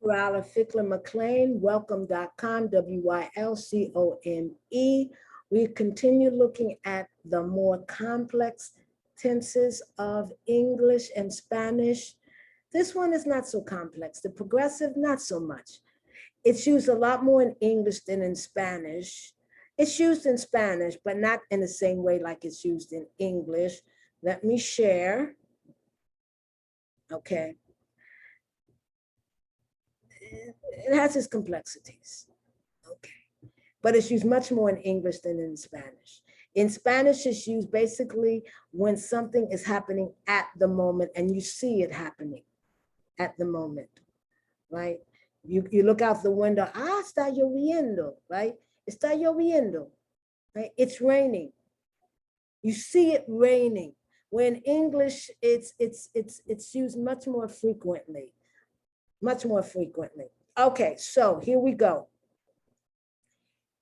Rala Fickler McLean, welcome.com, WYLCOME. We continue looking at the more complex tenses of English and Spanish. This one is not so complex. The progressive, not so much. It's used a lot more in English than in Spanish. It's used in Spanish, but not in the same way like it's used in English. Let me share. Okay. It has its complexities. Okay. But it's used much more in English than in Spanish. In Spanish, it's used basically when something is happening at the moment and you see it happening at the moment, right? You look out the window, está lloviendo, right? Está lloviendo, right? It's raining. You see it raining. When English, it's used much more frequently, much more frequently. Okay, so here we go.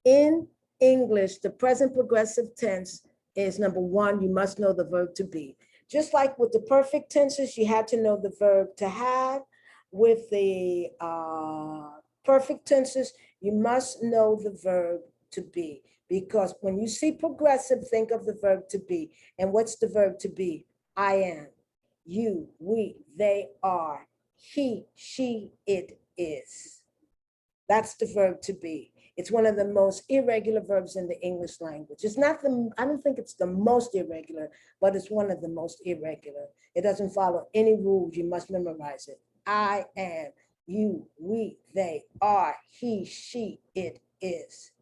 In English, the present progressive tense is number one, you must know the verb to be. Just like with the perfect tenses, you had to know the verb to have. With the perfect tenses, you must know the verb to be. Because when you see progressive, think of the verb to be. And what's the verb to be? I am, you, we, they are, he, she, it is. That's the verb to be. It's one of the most irregular verbs in the English language. It's not the, I don't think it's the most irregular, but it's one of the most irregular. It doesn't follow any rules. You must memorize it. I am, you, we, they are, he, she, it is.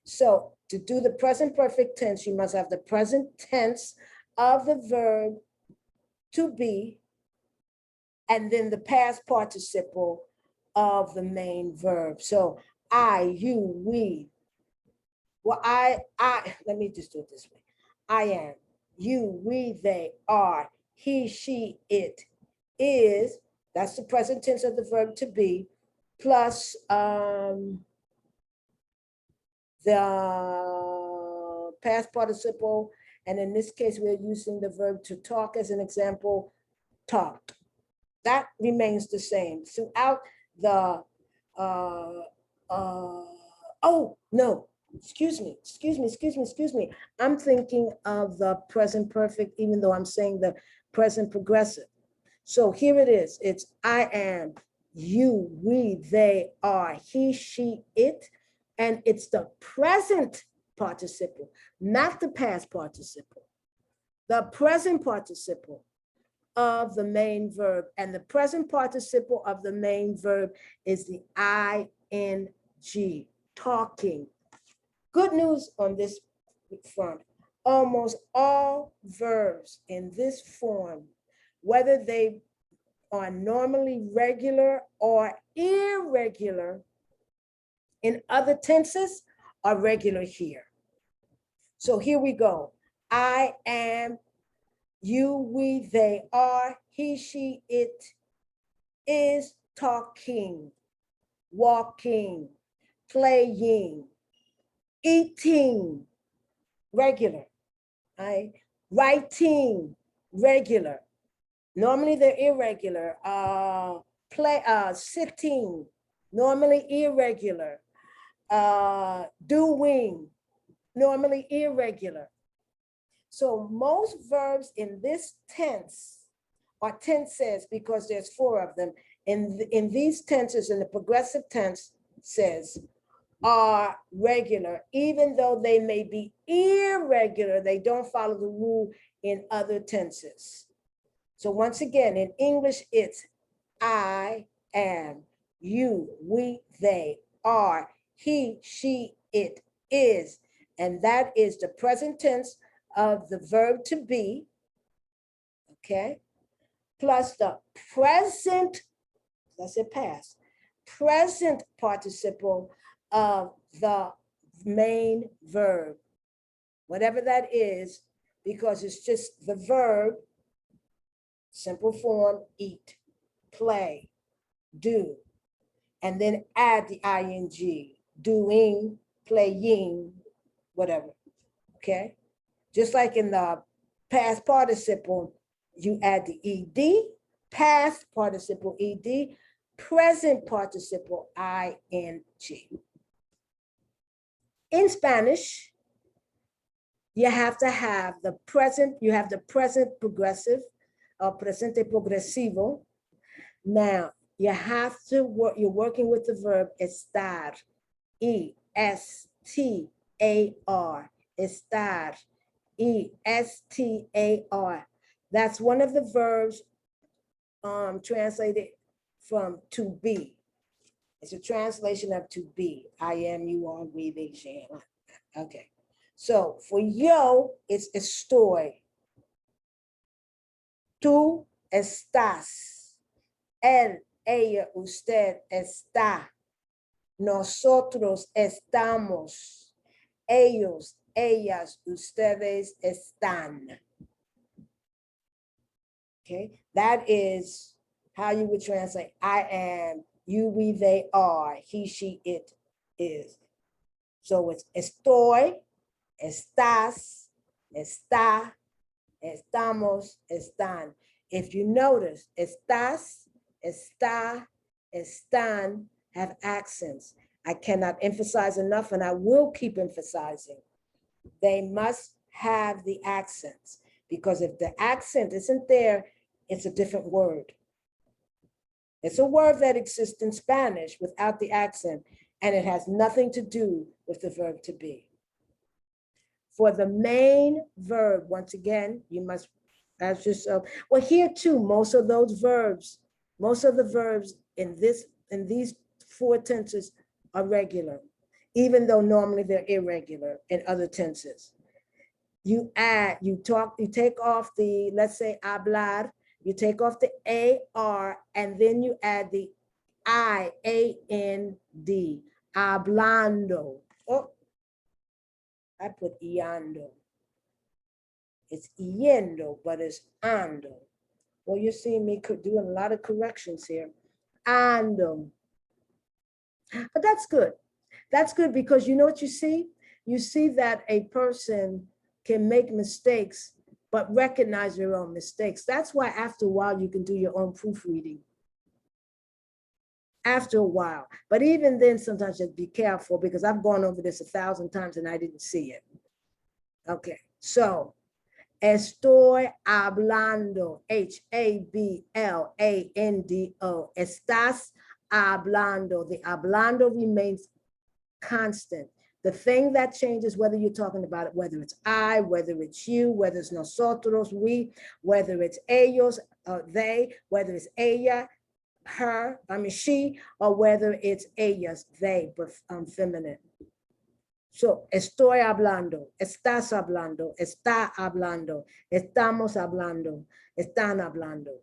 So to do the present perfect tense, you must have the present tense of the verb to be, and then the past participle of the main verb. So I, you, we. Well, let me just do it this way. I am, you, we, they are, he, she, it is. That's the present tense of the verb to be, plus the past participle. And in this case, we're using the verb to talk as an example, talked. That remains the same throughout the, oh, no, excuse me. I'm thinking of the present perfect, even though I'm saying the present progressive. So here it is. It's I am, you, we, they are, he, she, it, and it's the present participle, not the past participle, the present participle of the main verb. And the present participle of the main verb is the ing, talking. Good news on this front. Almost all verbs in this form, whether they are normally regular or irregular in other tenses, are regular here. So here we go. I am, you, we, they are, he, she, it is talking, walking, playing, eating, regular, right? Writing, regular. Normally they're irregular. Sitting, normally irregular. Doing, normally irregular. So most verbs in this tense are tenses because there's four of them. In these tenses, in the progressive tense says, are regular, even though they may be irregular, they don't follow the rule in other tenses. So once again, in English, it's I am, you, we, they are, he, she, it is. And that is the present tense of the verb to be, okay? Plus the present, I said past, present participle of the main verb, whatever that is, because it's just the verb, simple form, eat, play, do, and then add the ing, doing, playing, whatever, okay? Just like in the past participle, you add the ed, past participle ed, present participle ing. In Spanish, you have to have the present, you have the present progressive or presente progresivo. Now, you have to work, you're working with the verb estar, E-S-T-A-R, estar, E-S-T-A-R. That's one of the verbs translated from to be. It's a translation of to be. I am, you are, we, they, she. Okay. So for yo, it's estoy. Tú estás. Él, ella, usted está. Nosotros estamos. Ellos, ellas, ustedes están. Okay, that is how you would translate I am, you, we, they are, he, she, it is. So it's estoy, estás, está, estamos, están. If you notice, estás, está, están have accents. I cannot emphasize enough, and I will keep emphasizing. They must have the accents, because if the accent isn't there, it's a different word. It's a word that exists in Spanish without the accent, and it has nothing to do with the verb to be. For the main verb, once again, you must ask yourself, well, here too, most of those verbs, most of the verbs in these four tenses are regular, even though normally they're irregular in other tenses. You add, you take off the, let's say, hablar, you take off the AR, and then you add the I-A-N-D, hablando. Oh, I put yando. It's yendo, but it's ando. Well, you're seeing me doing a lot of corrections here. Ando. But that's good. That's good, because you know what you see? You see that a person can make mistakes, but recognize your own mistakes. That's why after a while, you can do your own proofreading. After a while. But even then, sometimes just be careful, because I've gone over this 1,000 times and I didn't see it. Okay, so estoy hablando, H-A-B-L-A-N-D-O. Estás hablando. The hablando remains constant. The thing that changes, whether you're talking about it, whether it's I, whether it's you, whether it's nosotros, we, whether it's ellos, they, whether it's ella, her, I mean she, or whether it's ellas, they, but feminine. So, estoy hablando, estás hablando, está hablando, estamos hablando, están hablando.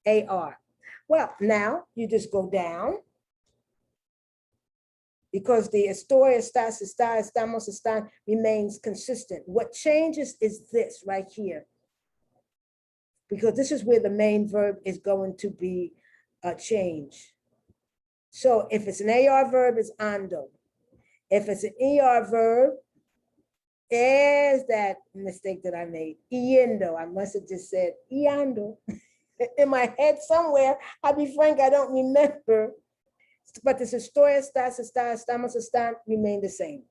AR. Well, now you just go down, because the estoy, estás, está, estamos, están remains consistent. What changes is this right here, because this is where the main verb is going to be changed. So if it's an AR verb, it's ando. If it's an ER verb, there's that mistake that I made. Yendo. I must have just said yando in my head somewhere. I'll be frank, I don't remember. But this estoy, estás, está, estamos, están remain the same.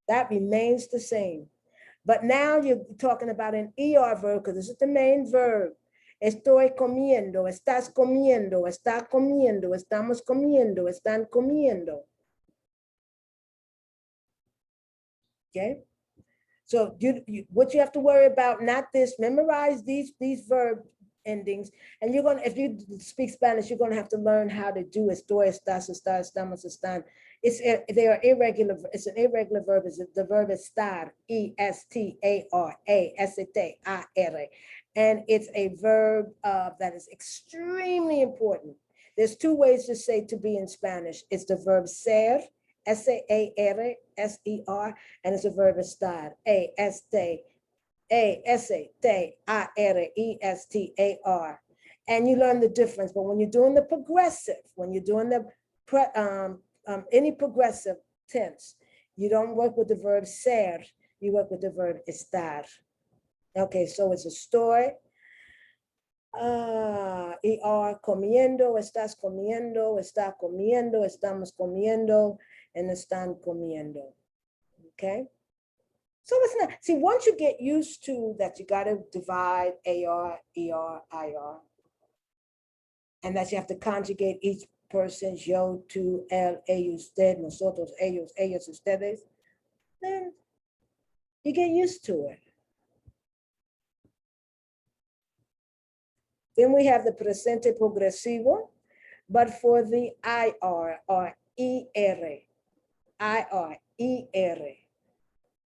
That remains the same. But now you're talking about an ER verb, because this is the main verb. Estoy comiendo, estás comiendo, está comiendo, estamos comiendo, están comiendo. Okay, so what you have to worry about, not this, memorize these verb endings, and you're gonna, if you speak Spanish, you're gonna have to learn how to do estoy, estás, está, estamos, están. They are irregular. It's an irregular verb. The verb is estar, E-S-T-A-R, A-S-T-A-R, and it's a verb that is extremely important. There's two ways to say to be in Spanish. It's the verb ser, S-A-A-R-S-E-R, and it's a verb estar, A-S-T-A-R-E-S-T-A-R. And you learn the difference. But when you're doing the progressive, when you're doing the any progressive tense, you don't work with the verb ser, you work with the verb estar. Okay, so it's estoy, ER, comiendo, estás comiendo, está comiendo, estamos comiendo, and están comiendo. Okay? So it's not, see, once you get used to that, you got to divide AR, ER, IR, and that you have to conjugate each person's yo, tú, él, ellos, usted, nosotros, ellos, ustedes, then you get used to it. Then we have the presente progresivo, but for the IR or ER,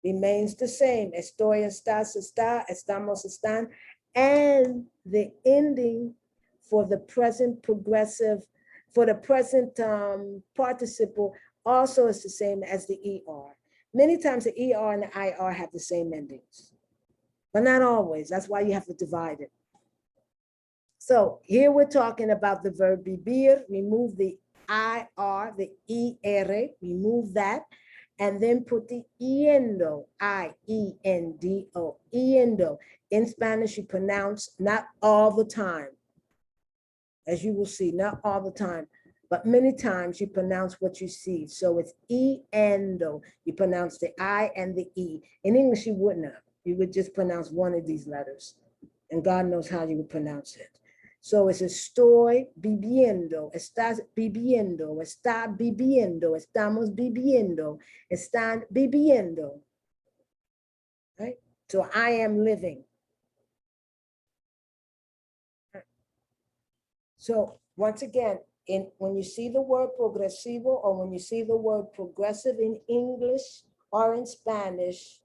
remains the same. Estoy, estás, está, estamos, están, and the ending for the present progressive, for the present participle also is the same as the ER. Many times the ER and the IR have the same endings, but not always. That's why you have to divide it. So here we're talking about the verb vivir, remove the IR, the ER, remove that, and then put the iendo, I-E-N-D-O, iendo. In Spanish, you pronounce not all the time, as you will see, not all the time, but many times you pronounce what you see. So it's iendo. You pronounce the I and the E. In English, you wouldn't have. You would just pronounce one of these letters, and God knows how you would pronounce it. So it's estoy viviendo, estás viviendo, está viviendo, estamos viviendo, están viviendo. Right? So I am living. So once again, when you see the word progresivo or when you see the word progressive in English or in Spanish,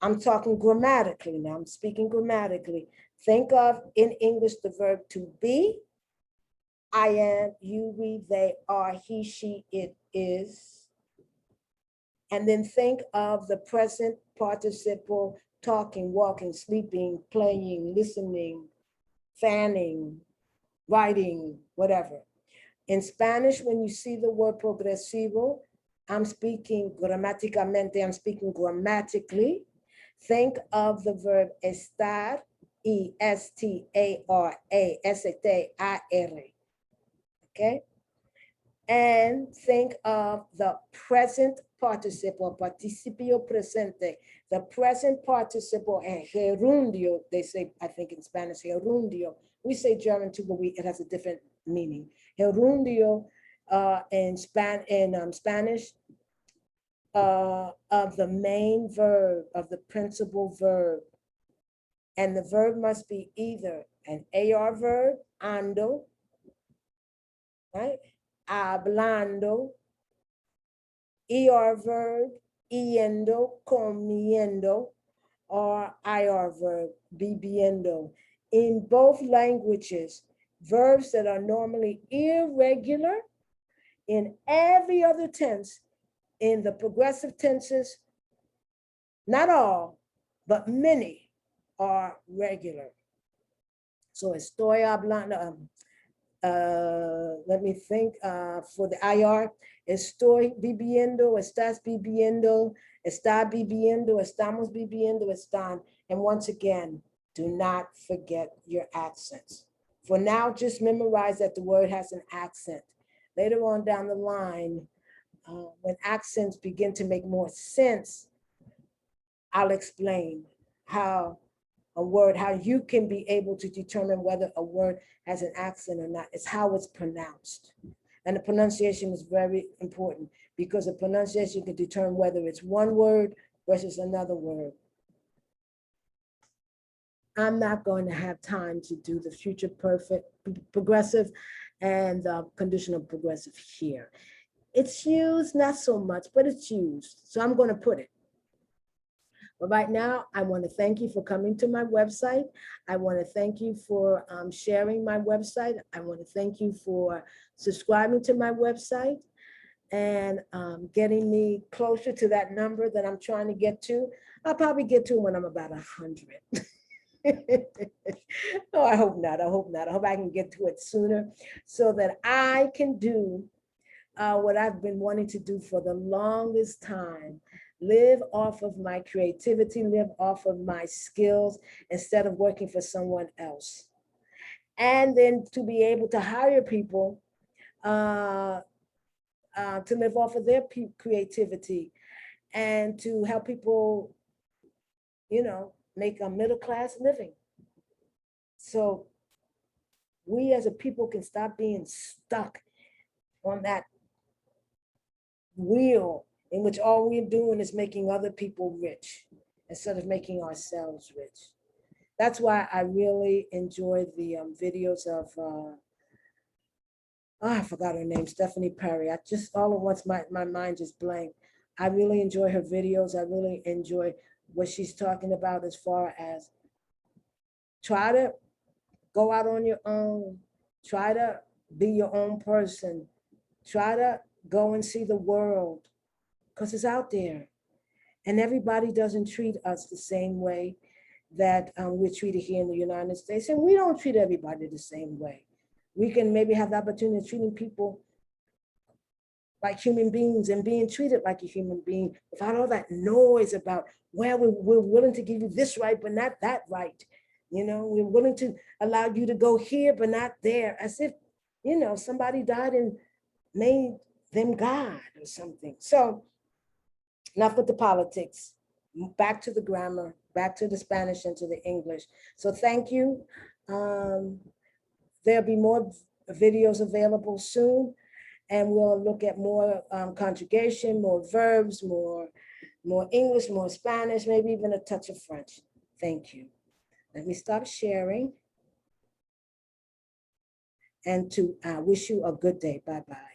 I'm talking grammatically now, I'm speaking grammatically. Think of in English the verb to be, I am, you, we, they, are, he, she, it is. And then think of the present participle, talking, walking, sleeping, playing, listening, fanning, writing, whatever. In Spanish, when you see the word progresivo, I'm speaking gramaticamente, I'm speaking grammatically. Think of the verb estar, E-S-T-A-R-A, S-T-A-R. Okay? And think of the present participle, participio presente, the present participle, and gerundio, they say, I think in Spanish, gerundio. We say German too, but it has a different meaning. Gerundio in Spanish of the main verb, of the principal verb. And the verb must be either an AR verb, ando, right? Hablando, ER verb, yendo, comiendo, or IR verb, viviendo. In both languages, verbs that are normally irregular in every other tense, in the progressive tenses, not all, but many are regular. So estoy hablando, let me think, for the IR, estoy viviendo, estás viviendo, está viviendo, estamos viviendo, están. And once again, do not forget your accents. For now, just memorize that the word has an accent. Later on down the line, when accents begin to make more sense, I'll explain how a word, how you can be able to determine whether a word has an accent or not. It's how it's pronounced. And the pronunciation is very important because the pronunciation can determine whether it's one word versus another word. I'm not going to have time to do the future perfect progressive and the conditional progressive here. It's used, not so much, but it's used. So I'm going to put it. But right now, I want to thank you for coming to my website. I want to thank you for sharing my website. I want to thank you for subscribing to my website and getting me closer to that number that I'm trying to get to. I'll probably get to when I'm about 100. Oh, I hope not. I hope not. I hope I can get to it sooner so that I can do what I've been wanting to do for the longest time. Live off of my creativity, live off of my skills instead of working for someone else. and then to be able to hire people to live off of their creativity and to help people, make a middle-class living. So we as a people can stop being stuck on that wheel in which all we're doing is making other people rich instead of making ourselves rich. That's why I really enjoy the videos of, I forgot her name, Stephanie Perry. I just, all at once, my mind just blanked. I really enjoy her videos. I really enjoy what she's talking about as far as try to go out on your own, try to be your own person, try to go and see the world because it's out there. And everybody doesn't treat us the same way that we're treated here in the United States. And we don't treat everybody the same way. We can maybe have the opportunity of treating people like human beings and being treated like a human being without all that noise about, well, we're willing to give you this right, but not that right. We're willing to allow you to go here, but not there, as if, somebody died and made them God or something. So enough with the politics, back to the grammar, back to the Spanish and to the English. So thank you. There'll be more videos available soon, and we'll look at more conjugation, more verbs, more English, more Spanish, maybe even a touch of French. Thank you. Let me stop sharing and to wish you a good day. Bye-bye.